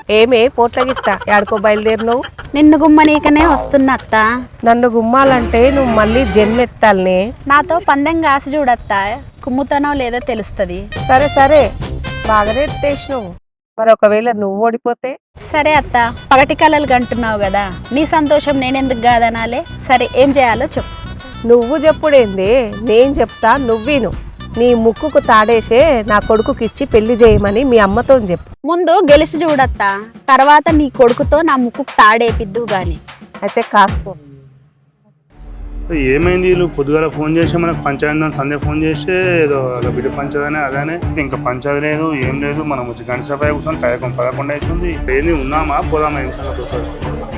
ఏమే పోట్ల గిత్త యాడికో బయలుదేరినవు? నిన్ను గుమ్మనీకనే వస్తున్నా అత్త. నన్ను గుమ్మాలంటే నువ్వు మళ్ళీ జన్మెత్తాలనే. నాతో పందెం కాసి చూడత్త, కుమ్ముతానో లేదో తెలుస్తుంది. సరే సరే బాగానే ఎత్తేసినావు. మరి ఒకవేళ నువ్వు ఓడిపోతే? సరే అత్త, పగటి కళలు కంటున్నావు కదా, నీ సంతోషం నేనెందుకు కాదనాలే. సరే ఏం చేయాలో చెప్పు. నువ్వు చెప్పుడేంది, నేను చెప్తా, నువ్వీను. నీ ముక్కుకు తాడేసే నా కొడుకుకిచ్చి పెళ్లి చేయమని మీ అమ్మతో చెప్పు. ముందు గెలిచి చూడత్తా, తర్వాత నీ కొడుకుతో నా ముక్కుకు తాడేపిద్దు గాని. అయితే కాసుకో. ఏమైంది వీళ్ళు పొద్దుగాల ఫోన్ చేసి మనకు పంచాయతీ సంధ్య ఫోన్ చేసి ఏదో బిడ్డ పంచదనే అదనే ఇంకా పంచాయతీ లేదు ఏం లేదు. మనం వచ్చి గంట సేపు కూర్చొని టైం 11 అవుతుంది. ఏంది ఉన్నామా పోదామా ఏం సంగతి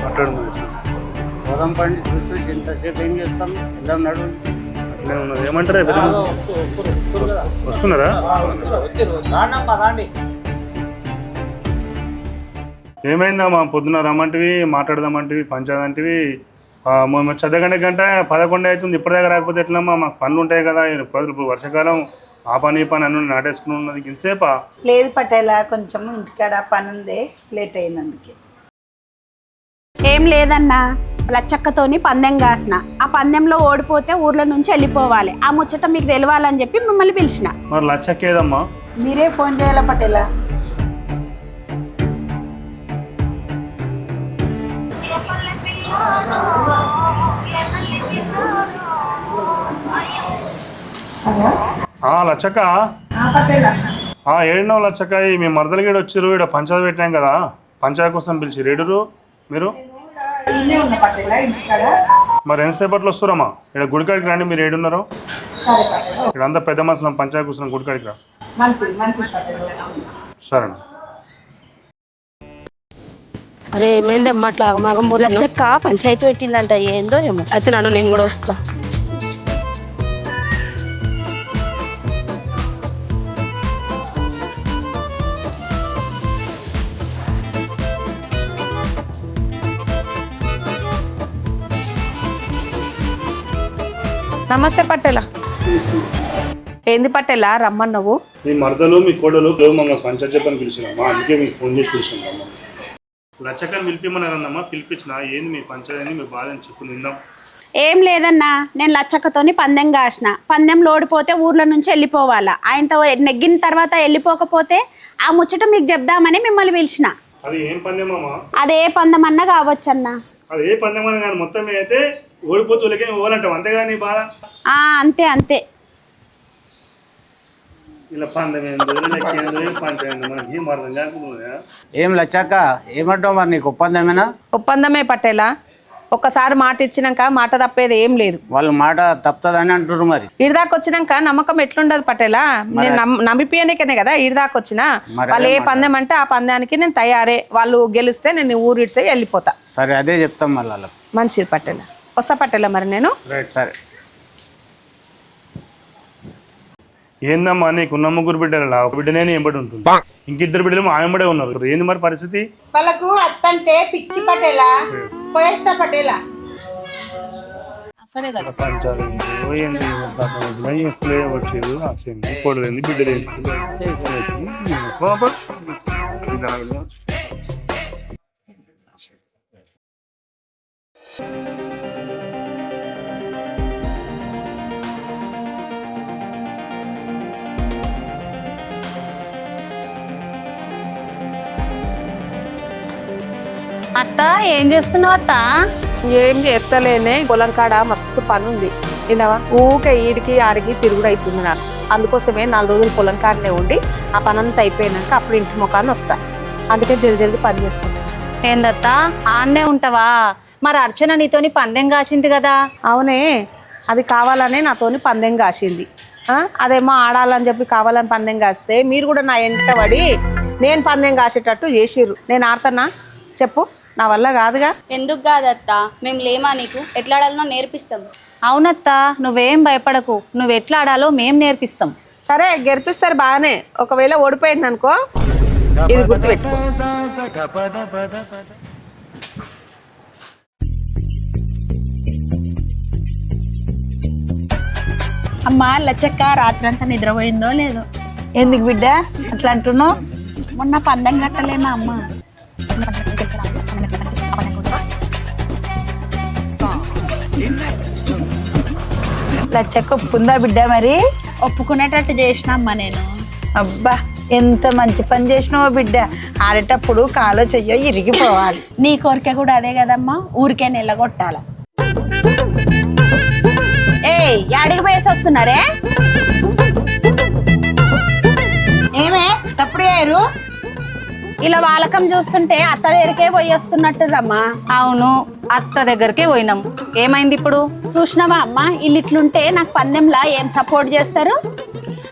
మాట్లాడుతుంది. పోదాం పండి చూసి ఇంతసేపు ఏం చేస్తాం, వెళ్దాం నడు. అట్లే ఉన్నది. ఏమంటారా వస్తున్నారా? ఏమైందమ్మా పొద్దున రమ్మంటివి మాట్లాడదామంటివి పంచాయతీ అంటివి చదగంటే గంట 11 అవుతుంది. ఇప్పటిదాకా రాకపోతే ఎట్లమ్మా? మాకు పనులు ఉంటాయి కదా. ఇప్పుడు వర్షాకాలం ఆ పని ఈ పని అన్నీ నాటేసుకుని ఉన్నది. ఇంతసేపా? లేదు పటేలా, కొంచెం ఇంటికాడ పని ఉంది, లేట్ అయినందుకే. ఏం లేదన్నా, లచ్చక్కతోని పందెం కాసిన. ఆ పందెంలో ఓడిపోతే ఊర్ల నుంచి వెళ్ళిపోవాలి. ఆ ముచ్చట మీకు తెలవాలని చెప్పి మిమ్మల్ని పిలిచిన. మరి లచ్చక్కేదమ్మా? మీరే ఫోన్ చేయాలా పటేలా? లచ్చక్క ఏడున్నావు లచ్చక్క? మీ మరదలగీడు వచ్చారు, ఇక్కడ పంచాయతీ పెట్టాం కదా, పంచాయతీ కోసం పిలిచి రేడురు మీరు. మరి ఎంతసేపట్లో వస్తారమ్మా? ఇక్కడ గుడికాడికి రండి. మీరు ఏడున్నారు? ఇక్కడ అంతా పెద్ద మనుషులు పంచాయతీ కూర్చున్నాం, గుడికాడికి రా. సరే. అరే ఏమైందమ్మా అట్లా లచ్చక్క పంచాయతీ పెట్టిందంట, ఏందో ఏమో. అయితే నేను కూడా వస్తా. నమస్తే పట్టెలా. ఏంది పట్టెలా రమ్మన్నావు? మీ మరదలు మీ కోడలు మమ్మల్ని పంచాయతీ చెప్పని పిలిచినమ్మా, అందుకే మీకు ఫోన్ చేసి పిలిచినామ్మా. లచ్చక్కని పిలిపిమన్నారన్నమ్మా, పిలిపించిన. ఏంది మీ పంచాయతీ, మీ బాధ అని చెప్పు నిందాం. ఏం లేదన్నా, నేను లచ్చక్కతోని పందెం కాసిన. పందెంలో ఓడిపోతే ఊర్ల నుంచి వెళ్ళిపోవాలా. ఆయనతో నెగ్గిన తర్వాత వెళ్ళిపోకపోతే ఆ ముచ్చట మీకు చెప్దామని మిమ్మల్ని పిలిచిన. అది ఏం పందెమమ్మా? అదే పందెం అన్నా కావచ్చన్నా. అది ఏ పందెమన్నా కానీ మొత్తం అయితే ఓడిపోతే వాళ్ళకే ఓలంటాం, అంతేగా నీ బాధ? అంతే అంతే. ఇలా పందెం పంచాయతీ మనకి ఏం అర్థం కాకుండా. ఏం లచ్చాక ఏమంటావు మరి? నీకు ఒప్పందమేనా? ఒప్పందమే పట్టేలా. ఒక్కసారి మాట ఇచ్చినాక మాట తప్పేది ఏం లేదు. వాళ్ళు మాట తప్పుతుందని అంటున్నారు. మరి ఈడదాకా వచ్చినాక నమ్మకం ఎట్లుండదు పట్టేలా. నేను నమ్మిపోయానికనే కదా ఈడదాకా వచ్చినా. వాళ్ళు ఏ పందెం అంటే ఆ పందానికి నేను తయారే. వాళ్ళు గెలిస్తే నేను ఊరు ఇడిసే వెళ్ళిపోతా. సరే అదే చెప్తాం మళ్ళీ వాళ్ళకి. మంచిది పట్టేలా, వస్తా పట్టేలా. మరి నేను సరే. ఏందమ్మా నీకున్న 3 బిడ్డలు, ఒక బిడ్డనే ఎంబడి ఉంటుంది, ఇంకిద్దరు బిడ్డలు ఆయమ్మడే ఉన్నారు. ఏంది మరి పరిస్థితి? వాళ్ళకు అత్తంటే పిచ్చి పటేలా, పోయేస్తా పటేలా. వచ్చేది కోడలేంది బిడ్డలేంది. అత్త ఏం చేస్తున్నావు అత్త? ఏం చేస్తలేనే, పొలం కాడ మస్తు పని ఉంది. విన్నావా? ఊకే ఈడికి ఆడికి తిరుగుడు అవుతుంది నాకు. అందుకోసమే 4 రోజులు పొలం కాడనే ఉండి ఆ పని అంతా అయిపోయినాక అప్పుడు ఇంటి ముఖాన్ని వస్తా. అందుకే జల్ది పని చేసుకుంటా. ఏందత్తా ఆన్నే ఉంటావా? మరి అర్చన నీతోని పందెం కాసింది కదా? అవునే, అది కావాలనే నాతోని పందెం కాసింది. అదేమో ఆడాలని చెప్పి కావాలని పందెం కాస్తే మీరు కూడా నా ఎంట పడి నేను పందెం కాసేటట్టు చేసిర్రు. నేను ఆడతానా చెప్పు? నా వల్ల కాదుగా. ఎందుకు కాదత్తా, మేము లేమా నీకు? ఎట్లా ఆడాలనో నేర్పిస్తాం. అవునత్తా, నువ్వేం భయపడకు, నువ్వు ఎట్లా ఆడాలో మేం నేర్పిస్తాం. సరే గెలిపిస్తారు బాగానే. ఒకవేళ ఓడిపోయింది అనుకో, ఇది గుర్తుపెట్టుకో. అమ్మా లచ్చక్క రాత్రంతా నిద్రపోయిందో లేదో? ఎందుకు బిడ్డ అట్లా అంటున్నావు? మొన్న పందెం కట్టలేమా అమ్మ? లచ్చక్క ఒప్పుకుందా బిడ్డ మరి? ఒప్పుకునేటట్టు చేసినమ్మా నేను. అబ్బా ఎంత మంచి పని చేసినావో బిడ్డ. ఆడేటప్పుడు కాలో చెయ్యో ఇరిగిపోవాలి. నీ కోరిక కూడా అదే కదమ్మా, ఊరికే నిలగొట్టాల. ఏయ్ యాడికి పోయేసి వస్తున్నారే? ఏమే తప్పుడు అయ్యారు? ఇలా వాలకం చూస్తుంటే అత్త దగ్గరికే పోయి వస్తున్నట్టు రమ్మా. అవును, అత్త దగ్గరికే పోయినాం. ఏమైంది ఇప్పుడు? చూసినావా అమ్మ, వీళ్ళు ఇట్లుంటే నాకు పందెంలా ఏం సపోర్ట్ చేస్తారు?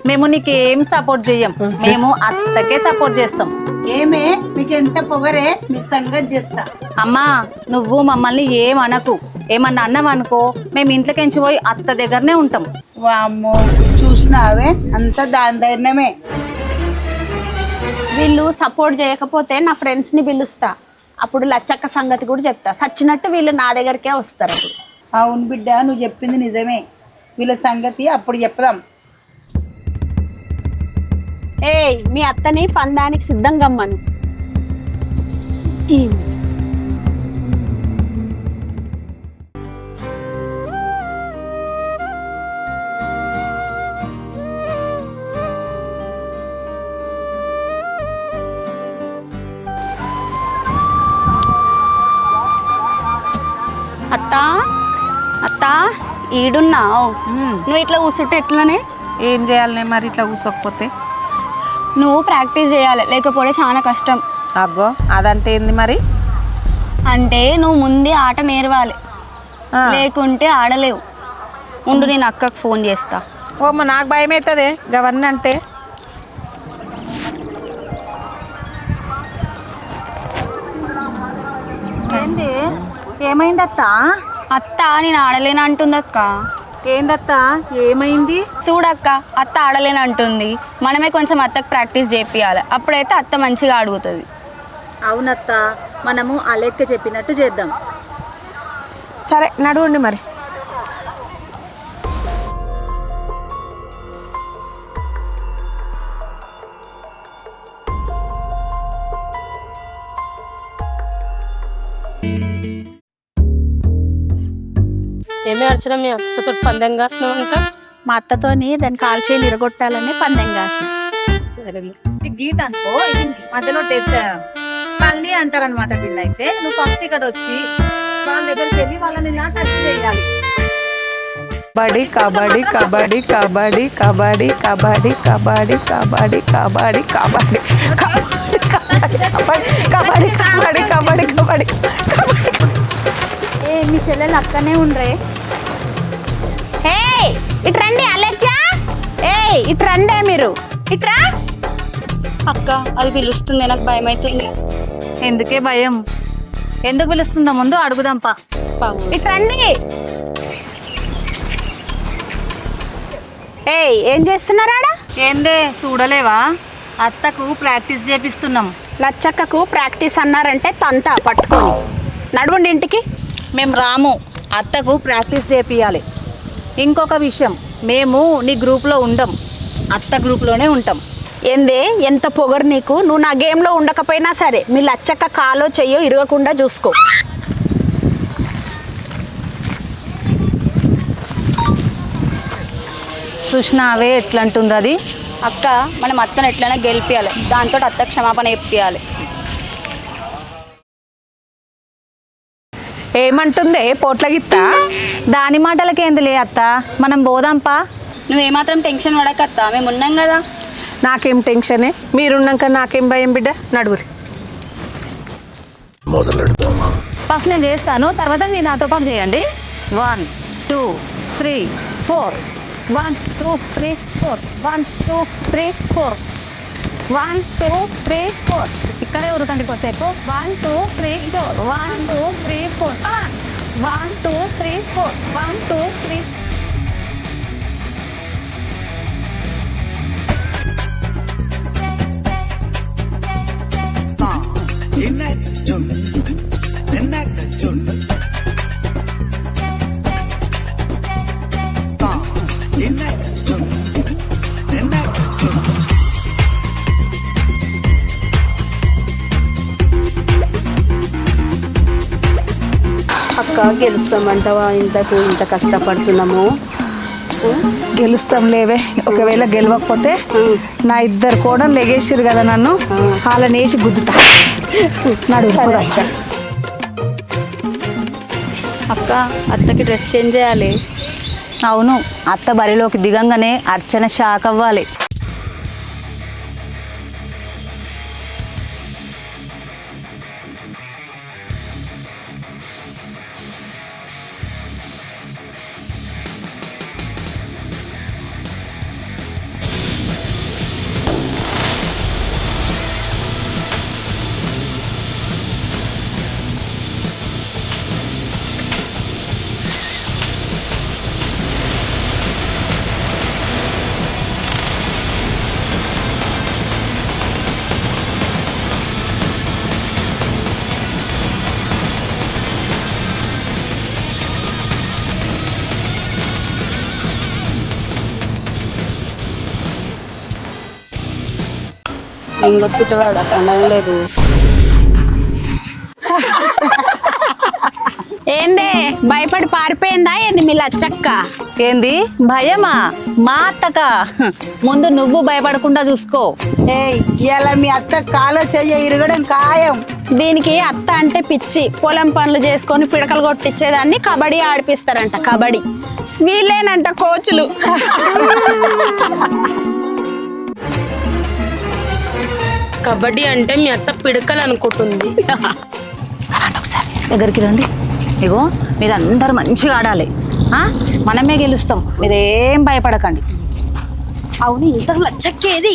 మేము నీకు ఏం సపోర్ట్ చెయ్యం, మేము అత్తకే సపోర్ట్ చేస్తాం. ఏమే మీకు ఎంత పొగరే, మీ సంగతి చేస్తా. అమ్మా నువ్వు మమ్మల్ని ఏమనకు, ఏమన్నా అన్నావనుకో మేము ఇంట్లోకించి పోయి అత్త దగ్గరనే ఉంటాం. వామ్మో చూసినావే, అంత దాని ధైర్యమే. వీళ్ళు సపోర్ట్ చేయకపోతే నా ఫ్రెండ్స్ ని పిలుస్తా, అప్పుడు లచ్చక్క సంగతి కూడా చెప్తా. సచ్చినట్టు వీళ్ళు నా దగ్గరికే వస్తారు అప్పుడు. అవును బిడ్డ, నువ్వు చెప్పింది నిజమే. వీళ్ళ సంగతి అప్పుడు చెప్దాం. ఏయ్ మీ అత్తని పందానికి సిద్ధంగా అమ్మను. అత్తా అత్తా ఈడున్నావు. నువ్వు ఇట్లా కూర్చుంటే ఎట్లనే? ఏం చేయాలనే మరి ఇట్లా కూసోకపోతే? నువ్వు ప్రాక్టీస్ చేయాలి, లేకపోతే చాలా కష్టం. అగ్గో అదంటే ఏంది మరి? అంటే నువ్వు ముందే ఆట నేర్వాలి, లేకుంటే ఆడలేవు. ఉండు నేను అక్కకు ఫోన్ చేస్తా. ఓమ్మ నాకు భయం అవుతుంది గవర్న అంటే. ఏంది ఏమైంది అత్త? అత్త నేను ఆడలేను అంటుంది అక్క. ఏందత్త ఏమైంది? చూడక్క, అత్త ఆడలేను అంటుంది. మనమే కొంచెం అత్తకు ప్రాక్టీస్ చేపియాలి, అప్పుడైతే అత్త మంచిగా అడుగుతుంది. అవునత్త, మనము ఆ లెక్క చెప్పినట్టు చేద్దాం. సరే నడవండి మరి. ఏమే అర్చన, మీ అక్కతో పందెం కాస్తున్నావంట? మా అత్తతోని దాని కాల్చేలు ఇరగొట్టాలని పందెం కాసిన. గీత అనుకో, ఇది మధ్యలో పంది అంటారనమాట. వీళ్ళైతే నువ్వు ఫస్ట్ ఇక్కడ వచ్చి వాళ్ళ దగ్గరికి వెళ్ళి వాళ్ళని ఇలా టచ్ చేయాలి. కబడ్డీ కబడ్డీ కబడ్డీ కబడ్డీ కబడ్డీ కబడ్డీ కబడ్డీ కబడ్డీ కబడ్డీ కబడ్డీ కబడ్డీ కబడ్డీ కబడ్డీ. ఏ మీ చెల్లెలు అక్కనే ఉండ్రే. ఏయ్ ఇటు రండి అలెక్సా. ఏయ్ ఇటు రండే మీరు, ఇట్రా. అక్క అది పిలుస్తుంది, నాకు భయం అవుతుంది. ఎందుకే భయం? ఎందుకు పిలుస్తుందో ముందు అడుగుదాంపా. ఇటు రండి. ఏయ్ ఏం చేస్తున్నారాడా? ఏందే చూడలేవా? అత్తకు ప్రాక్టీస్ చేపిస్తున్నాం. లచ్చక్కకు ప్రాక్టీస్ అన్నారంటే తంతా పట్టుకొని నడవండి ఇంటికి. మేము రాము, అత్తకు ప్రాక్టీస్ చేపియాలి. ఇంకొక విషయం, మేము నీ గ్రూప్లో ఉండం, అత్త గ్రూప్లోనే ఉంటాం. ఏందే ఎంత పొగరు నీకు? నువ్వు నా గేమ్లో ఉండకపోయినా సరే మీ లచ్చక్క కాలో చెయ్యో ఇరగకుండా చూసుకో. చూసినావే ఎట్లంటుంది అది. అక్క మనం అత్తను ఎట్లైనా గెలిపియాలి, దాంతో అత్త క్షమాపణ చెప్పియాలి. ఏమంటుంది పోట్ల గిత్త? దాని మాటలకేందిలే అత్త, మనం పోదాంపా. నువ్వేమాత్రం టెన్షన్ పడకత్తా, మేము ఉన్నాం కదా. నాకేం టెన్షనే, మీరున్నాక నాకేం భయం బిడ్డ. నడుగురి. ఫస్ట్ నేను చేస్తాను, తర్వాత మీరు నాతో పాటు చేయండి. 1 2 3 4 1 2 3 4 1 2 3 4 1 2 3 4. ఇక్కడే ఉరుకండి కొద్దిసేపు. 1 2 3 4 1 2 3 4 1 2 3 4 1 2 3. అక్క గెలుస్తామంటావా? ఇంత కష్టపడుతున్నాము. గెలుస్తాం లేవే. ఒకవేళ గెలవకపోతే నా ఇద్దరు కూడా లెగేసిరు కదా నన్ను, వాళ్ళని వేసి గుద్దుతా. నాడు అక్క అత్తకి డ్రెస్ చేంజ్ చేయాలి. అవును, అత్త బరిలోకి దిగంగానే అర్చన షాక్ అవ్వాలి. ఇంకా పిట్టవాడు అక్కడ లేదు. ఏందే భయపడి పారిపోయిందా ఏంది మీ లచ్చక్క? ఏంది భయమా? మా అత్తక ముందు నువ్వు భయపడకుండా చూసుకో. ఏయ్ ఇలా మీ అత్త కాలో చెయ్య ఇరగడం ఖాయం. దీనికి అత్త అంటే పిచ్చి. పొలం పనులు చేసుకొని పిడకలు కొట్టించేదాన్ని కబడ్డీ ఆడిపిస్తారంట. కబడ్డీ వీళ్ళేనంట కోచ్లు. కబడ్డీ అంటే మీ అత్త పిడకలు అనుకుంటుంది. ఒకసారి దగ్గరికి రండి. ఇగో మీరందరూ మంచిగా ఆడాలి, మనమే గెలుస్తాం, మీరేం భయపడకండి. అవును, ఇంత లచ్చక్కేది?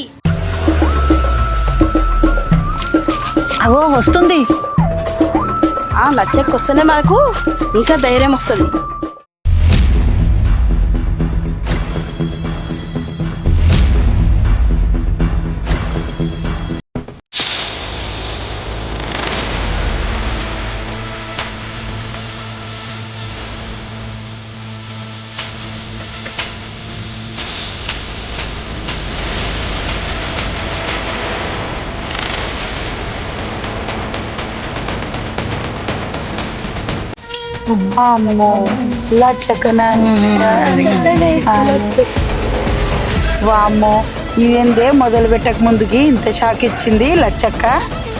అగో వస్తుంది. లచ్చకి వస్తేనే మనకు ఇంకా ధైర్యం వస్తుంది. వామ్మో, ఇవేందే మొదలు పెట్టక ముందుకి ఇంత షాక్ ఇచ్చింది లచ్చక్క.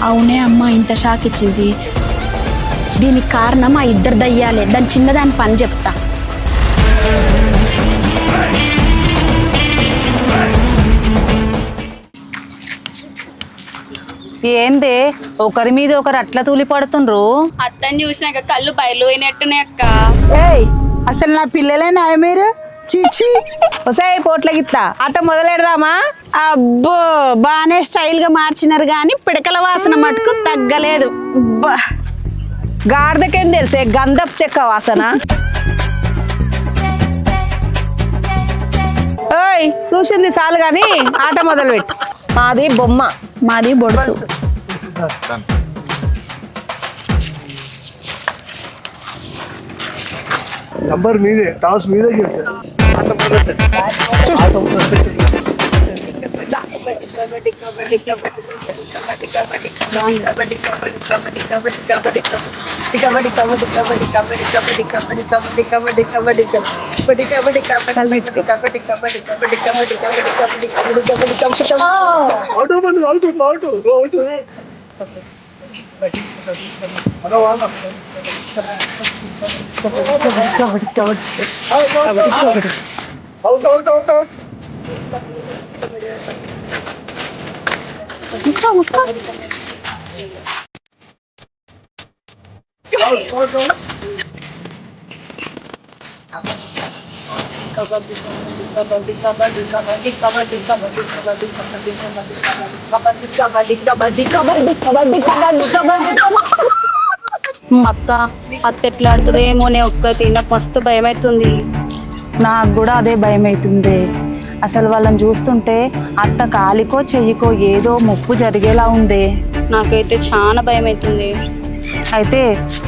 అవునే అమ్మ, ఇంత షాక్ ఇచ్చింది. దీనికి కారణం ఆ ఇద్దరు దయ్యాలే. దాని చిన్నదాని పని చెప్తా. ఏందే ఒకరి మీద ఒకరు అట్లా తూలి పడుతుండ్రు? అత్తని చూసినాక కళ్ళు బయలు పోయినట్టునే అక్క. ఏయ్ అసలు నా పిల్లలేనా మీరు? చీచి. ఒసాయి పోట్ల గిత్త ఆట మొదలెడదామా? అబ్బో, బాగానే స్టైల్ గా మార్చినారు గాని పిడకల వాసన మటుకు తగ్గలేదు. గాడిదకేం తెలిసే గంధపు చెక్క వాసన. ఓయ్ చూసింది చాలు గాని ఆట మొదలు పెట్టు. మాది బొమ్మ, మాది బొడుసు. నంబర్ మీదే, టాస్ మీదే చెప్తారు. అక్క అత్త ఎట్లా ఆడుతుందేమో ఒక్కటి, నాకు మస్తు భయం అవుతుంది. నాకు కూడా అదే భయం అవుతుంది. అసలు వాళ్ళని చూస్తుంటే అత్త కాలికో చెయ్యికో ఏదో ముప్పు జరిగేలా ఉంది. నాకైతే చాలా భయం అవుతుంది. అయితే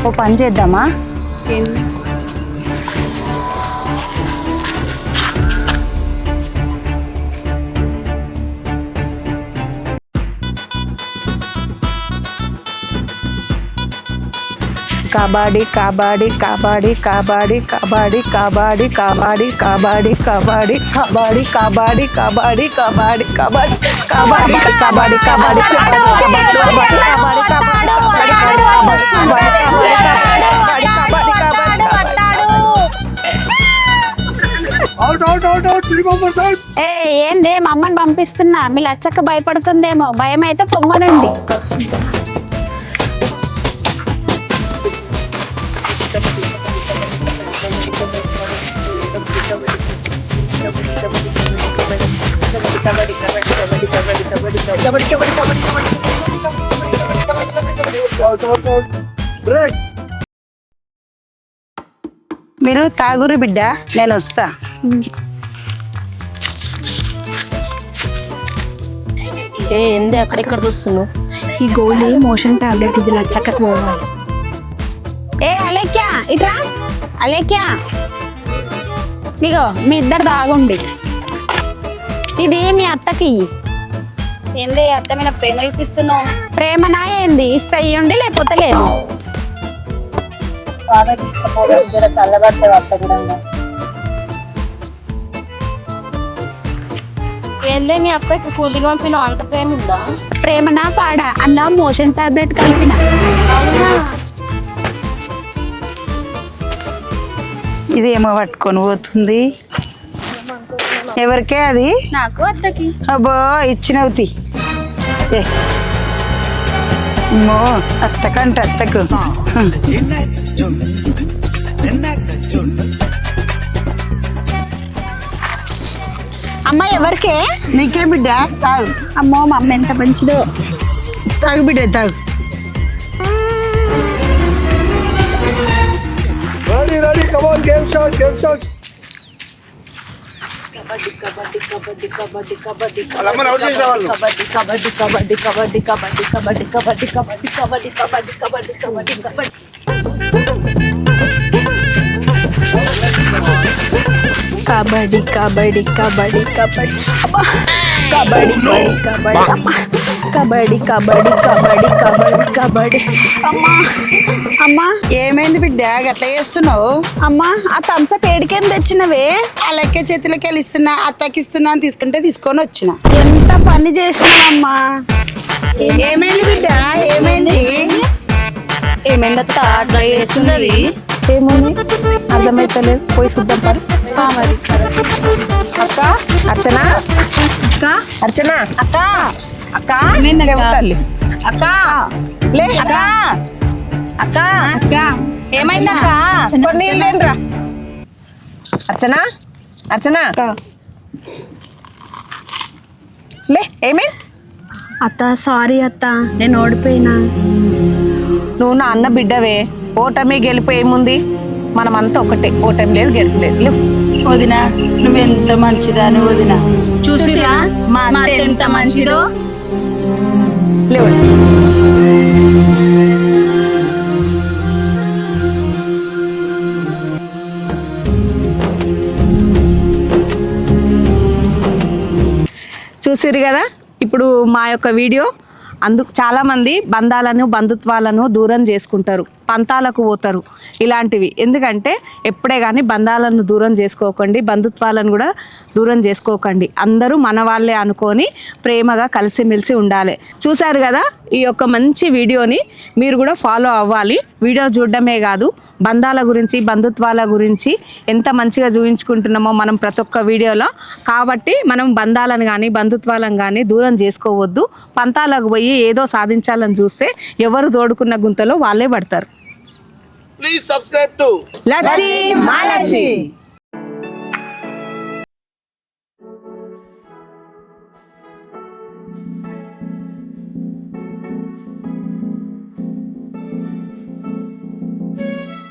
ఓ పని చేద్దామా? Kabaddi kabaddi kabaddi kabaddi kabaddi kabaddi kabaddi kabaddi kabaddi kabaddi kabaddi kabaddi kabaddi kabaddi kabaddi kabaddi out out out out 3 members out. ఏ ఏంది మా అమ్మని పంపిస్తున్నా, మీ లచ్చక్క భయపడుతుందేమో, భయం అయితే పొమ్మనండి. Out out out. బ్రేక్. మీరు తాగురు బిడ్డ, నేను వస్తా. ఏంది అక్కడిక్కడ చూస్తున్నావు? ఈ గోళీ మోషన్ టాబ్లెట్, ఇది లచ్చక్కకు పోవాలి. ఏ అలేఖ్యా ఇట్రా, అలేఖ్యా ఇగో మీ ఇద్దరు తాగుండి, ఇది మీ అత్తకి. ఏంది అత్త మీద ప్రేమ చూపిస్తున్నావు? ప్రేమనా ఏంది, ఇస్తే ఇవ్వండి లేకపోతే లేదు. ఏందే మీ అక్కకి కూలింగ్ పంపినావు, అంత ప్రేమ ఉందా? ప్రేమనా పాడా, అలా మోషన్ టాబ్లెట్ కలిపిన. ఇదేమో పట్టుకొని పోతుంది, ఎవరికే అది? నాకు అత్తకి. అబ్బో ఇచ్చినవుతి. అమ్మో అత్తకంట అత్తకు. అమ్మ ఎవరికే? నీకే బిడ్డ, తాగు. అమ్మో మా అమ్మ ఎంత మంచిదో. తాగు బిడ్డ తాగు. Ready ready, come on, game start, game start. వాళ్ళమ్మని అవుట్ చేసిన వాళ్ళు. కబడ్డీ కబడ్డీ కబడ్డీ కబడ్డీ కబడ్డీ కబడ్డీ కబడ్డీ కబడ్డీ కబడ్డీ కబడ్డీ. అమ్మా అమ్మా ఏమైంది బిడ్డ గట్లా చేస్తున్నావు? అమ్మా ఆ థమ్సప్ ఏడికేం తెచ్చినవే? ఆ లెక్క చేతులకి వెళ్ళి ఇస్తున్నా, అత్తకి ఇస్తున్నా అని తీసుకుంటే తీసుకొని వచ్చిన. ఎంత పని చేసినావమ్మా. ఏమైంది బిడ్డ, ఏమైంది? ఏమైంది అత్త అట్లా చేస్తున్నది? ఏమోని అర్థమైతలేదు, పోయి చూద్దాం పని. మరి అక్క అర్చన, అక్క అర్చన అక్క అక్క ఏమైందక్క? తల్లి అక్క లే అక్క అక్క అక్క ఏమైందక్క? కొన్ని లేనురా. అర్చన అర్చన లే, ఏమే? అత్త సారీ అత్త, నేను ఓడిపోయినా. నువ్వు నా అన్న బిడ్డవే, ఓటమి గెలుపు ఏముంది? మనమంతా ఒకటే, ఓటమి లేదు గెలుపు లేదు. లేవు వదినా, నువ్వెంత మంచిదాని వదినా. చూసిరా మా అత్త ఎంత మంచిదో. లేవు. చూసిరు కదా ఇప్పుడు మా యొక్క వీడియో. అందుకు చాలామంది బంధాలను బంధుత్వాలను దూరం చేసుకుంటారు, పంతాలకు పోతారు ఇలాంటివి. ఎందుకంటే ఎప్పుడే కానీ బంధాలను దూరం చేసుకోకండి, బంధుత్వాలను కూడా దూరం చేసుకోకండి. అందరూ మన వాళ్ళే అనుకొని ప్రేమగా కలిసిమెలిసి ఉండాలి. చూశారు కదా ఈ యొక్క మంచి వీడియోని, మీరు కూడా ఫాలో అవ్వాలి. వీడియో చూడడమే కాదు, బంధాల గురించి బంధుత్వాల గురించి ఎంత మంచిగా చూపించుకుంటున్నామో మనం ప్రతి ఒక్క వీడియోలో. కాబట్టి మనం బంధాలను కానీ బంధుత్వాలను కానీ దూరం చేసుకోవద్దు. పంతాలకు పోయి ఏదో సాధించాలని చూస్తే ఎవరు తోడుకున్న గుంతలో వాళ్ళే పడతారు. Please subscribe to Lachchi మాలచ్చి.